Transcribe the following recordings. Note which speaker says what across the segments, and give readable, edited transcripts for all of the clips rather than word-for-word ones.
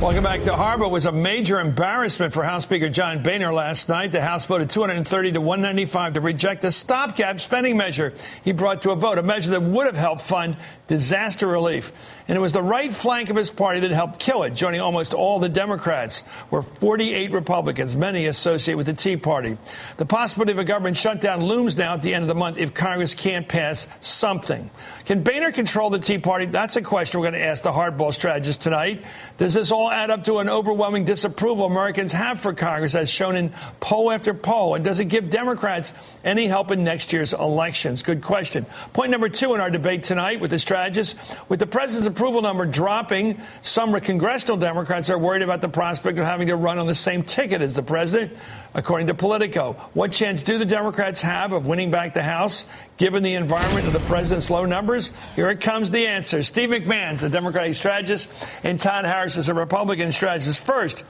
Speaker 1: Welcome back to Harbor. It was a major embarrassment for House Speaker John Boehner last night. The House voted 230 to 195 to reject the stopgap spending measure he brought to a vote, a measure that would have helped fund disaster relief. And it was the right flank of his party that helped kill it, joining almost all the Democrats, were 48 Republicans, many associated with the Tea Party. The possibility of a government shutdown looms now at the end of the month if Congress can't pass something. Can Boehner control the Tea Party? That's a question we're going to ask the hardball strategist tonight. Does this all add up to an overwhelming disapproval Americans have for Congress, as shown in poll after poll? And does it give Democrats any help in next year's elections? Good question. Point number two in our debate tonight with the strategist. With the president's approval number dropping, some congressional Democrats are worried about the prospect of having to run on the same ticket as the president, according to Politico. What chance do the Democrats have of winning back the House, given the environment of the president's low numbers? Here it comes, the answer. Steve McMahon's a Democratic strategist, and Todd Harris is a Republican strategist. First,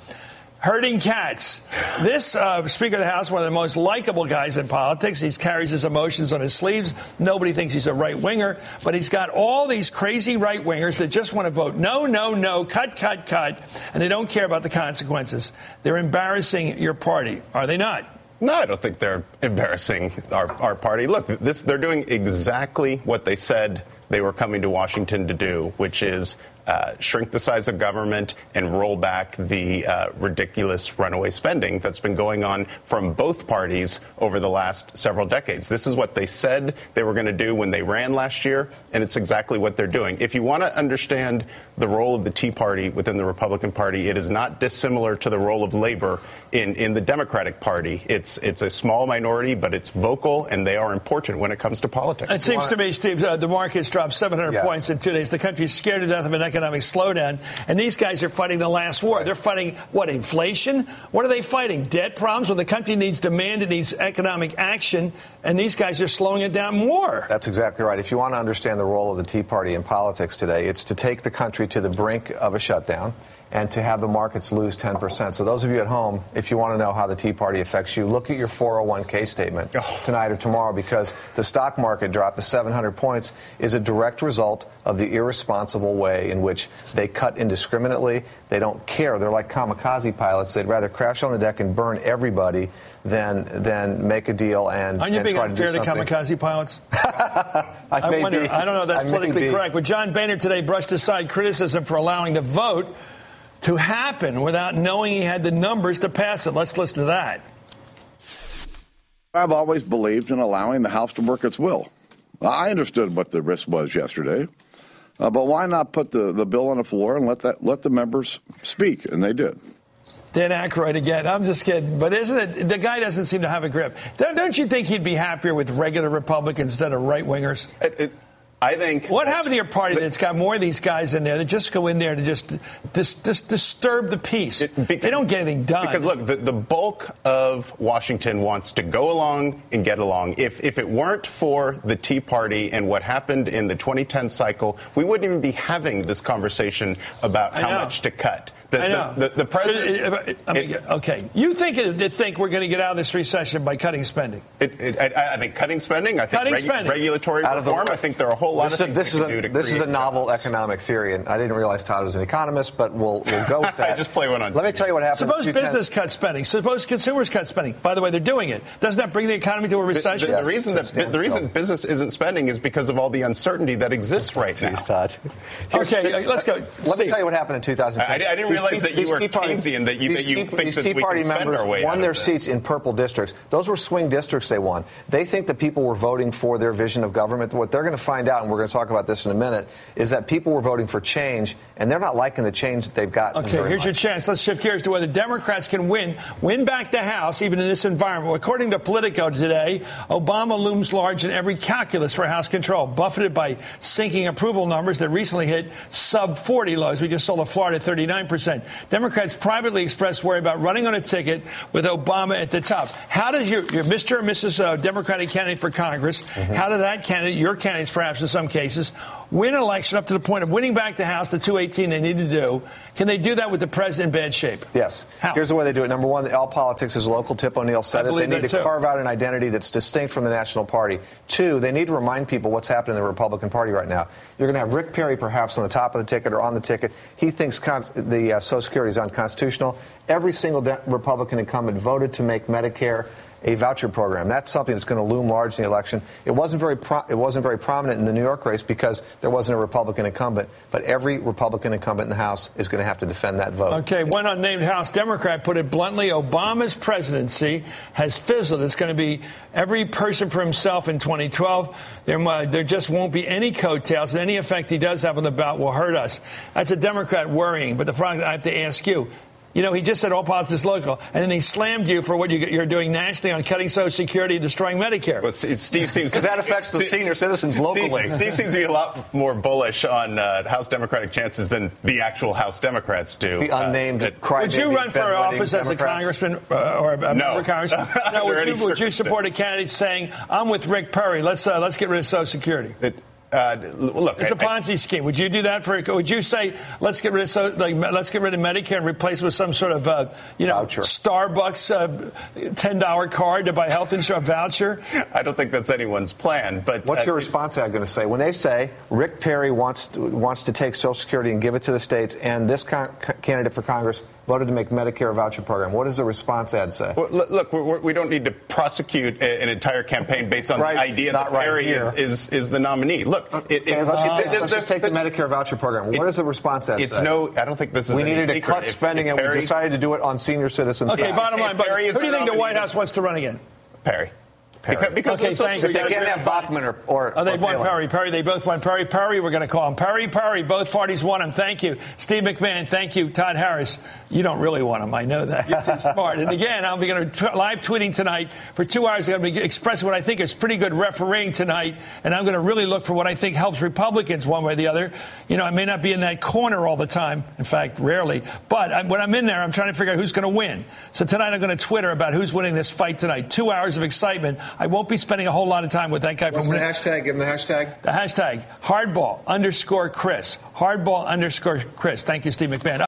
Speaker 1: herding cats. This Speaker of the House, one of the most likable guys in politics. He carries his emotions on his sleeves. Nobody thinks he's a right-winger, but he's got all these crazy right-wingers that just want to vote no, no, no, cut, cut, cut, and they don't care about the consequences. They're embarrassing your party, are they not?
Speaker 2: No, I don't think they're embarrassing our party. Look, they're doing exactly what they said they were coming to Washington to do, which is shrink the size of government and roll back the ridiculous runaway spending that's been going on from both parties over the last several decades. This is what they said they were going to do when they ran last year, and it's exactly what they're doing. If you want to understand the role of the Tea Party within the Republican Party, it is not dissimilar to the role of labor in the Democratic Party. It's a small minority, but it's vocal, and they are important when it comes to politics.
Speaker 1: It seems to me, Steve, the market's dropped 700 points in 2 days. The country's scared to death of an economic slowdown, and these guys are fighting the last war. They're fighting, what, inflation? What are they fighting? Debt problems? When the country needs demand, it needs economic action, and these guys are slowing it down more.
Speaker 3: That's exactly right. If you want to understand the role of the Tea Party in politics today, it's to take the country to the brink of a shutdown and to have the markets lose 10%. So those of you at home, if you want to know how the Tea Party affects you, look at your 401k statement tonight or tomorrow, because the stock market drop to 700 points is a direct result of the irresponsible way in which they cut indiscriminately. They don't care. They're like kamikaze pilots. They'd rather crash on the deck and burn everybody than make a deal and
Speaker 1: Aren't you being
Speaker 3: try to do
Speaker 1: unfair to
Speaker 3: something.
Speaker 1: kamikaze pilots? I wonder. I don't know if that's politically correct. But John Boehner today brushed aside criticism for allowing the vote to happen without knowing he had the numbers to pass it. Let's listen to that.
Speaker 4: I've always believed in allowing the House to work its will. I understood what the risk was yesterday, but why not put the bill on the floor and let the members speak? And they did.
Speaker 1: Dan Aykroyd again. I'm just kidding. But isn't it, the guy doesn't seem to have a grip. Don't you think he'd be happier with regular Republicans instead of right-wingers?
Speaker 2: I think.
Speaker 1: What happened to your party that's got more of these guys in there that just go in there to just disturb the peace? They don't get anything done.
Speaker 2: Because, look, the bulk of Washington wants to go along and get along. If it weren't for the Tea Party and what happened in the 2010 cycle, we wouldn't even be having this conversation about how much to cut.
Speaker 1: I know.
Speaker 2: The president.
Speaker 1: Okay. You think we're going to get out of this recession by cutting spending?
Speaker 2: I think cutting spending. I think regulatory reform. I think there are a whole lot of things
Speaker 3: this is a novel economic theory, and I didn't realize Todd was an economist, but we'll go with that.
Speaker 2: Just play one on.
Speaker 3: Let me tell you what happened.
Speaker 1: Suppose business cuts spending. Suppose consumers cut spending. By the way, they're doing it. Doesn't that bring the economy to a recession?
Speaker 2: The reason business isn't spending is because of all the uncertainty that exists right now.
Speaker 3: Todd.
Speaker 1: Okay, let's go.
Speaker 3: Let me tell you what happened in 2010.
Speaker 2: I didn't realize that you were Keynesian, that you think that we can spend our way out of this.
Speaker 3: Won their seats in purple districts. Those were swing districts they won. They think that people were voting for their vision of government. What they're going to find out, and we're going to talk about this in a minute, is that people were voting for change, and they're not liking the change that they've gotten.
Speaker 1: Okay, here's your chance. Let's shift gears to whether Democrats can win back the House, even in this environment. According to Politico today, Obama looms large in every calculus for House control, buffeted by sinking approval numbers that recently hit sub-40 lows. We just saw the Florida 39%. Democrats privately expressed worry about running on a ticket with Obama at the top. How does your Mr. or Mrs. Democratic candidate for Congress, how did that candidate, your candidates perhaps in some cases, win an election up to the point of winning back the House, the 218 they need to do. Can they do that with the president in bad shape?
Speaker 3: Yes.
Speaker 1: How?
Speaker 3: Here's the way they do it. Number one, all politics is local. Tip O'Neill said it. They need to carve out an identity that's distinct from the national party. Two, they need to remind people what's happening in the Republican Party right now. You're going to have Rick Perry perhaps on the top of the ticket or on the ticket. He thinks the Social Security is unconstitutional. Every single Republican incumbent voted to make Medicare a voucher program. That's something that's going to loom large in the election. It wasn't very prominent in the New York race because there wasn't a Republican incumbent, but every Republican incumbent in the House is going to have to defend that vote.
Speaker 1: Okay, one unnamed House Democrat put it bluntly, Obama's presidency has fizzled. It's going to be every person for himself in 2012. There just won't be any coattails, and any effect he does have on the ballot will hurt us. That's a Democrat worrying, but the problem I have to ask you, you know, he just said all politics is local, and then he slammed you for what you're doing nationally on cutting Social Security and destroying Medicare.
Speaker 2: Well, Steve seems
Speaker 3: because that affects the senior citizens locally.
Speaker 2: Steve seems to be a lot more bullish on House Democratic chances than the actual House Democrats do.
Speaker 3: The unnamed crybaby.
Speaker 1: Would you run for office as a congressman or a member of Congress? No. Would you support a candidate saying, "I'm with Rick Perry. Let's get rid of Social Security"?
Speaker 2: Look,
Speaker 1: it's a Ponzi scheme. Would you do that would you say let's get rid of Medicare and replace it with some sort of
Speaker 3: voucher.
Speaker 1: Starbucks $10 card to buy health insurance voucher?
Speaker 2: I don't think that's anyone's plan. But
Speaker 3: what's your response ad going to say when they say Rick Perry wants to take Social Security and give it to the states, and this candidate for Congress voted to make Medicare a voucher program? What does the response ad say?
Speaker 2: Well, look, we don't need to prosecute an entire campaign based on the idea that Perry is the nominee. Look,
Speaker 3: let's just take the Medicare voucher program. What does the response ad say?
Speaker 2: I don't think this is.
Speaker 3: We needed to cut spending, and we decided to do it on senior citizens.
Speaker 1: Okay, bottom line, but who do you think the White House wants to run again?
Speaker 2: Perry.
Speaker 1: Because
Speaker 3: they can't have Bachman or
Speaker 1: they want Perry. They both want Perry. We're going to call him Perry. Both parties want him. Thank you. Steve McMahon, thank you. Todd Harris, you don't really want him. I know that. You're too smart. And again, I'll be going to live tweeting tonight for 2 hours. I'm going to be expressing what I think is pretty good refereeing tonight. And I'm going to really look for what I think helps Republicans one way or the other. You know, I may not be in that corner all the time. In fact, rarely. But when I'm in there, I'm trying to figure out who's going to win. So tonight I'm going to Twitter about who's winning this fight tonight. 2 hours of excitement. I won't be spending a whole lot of time with that guy.
Speaker 3: What's the hashtag? Give him the hashtag.
Speaker 1: The hashtag, hardball_Chris. Hardball_Chris. Thank you, Steve McMahon.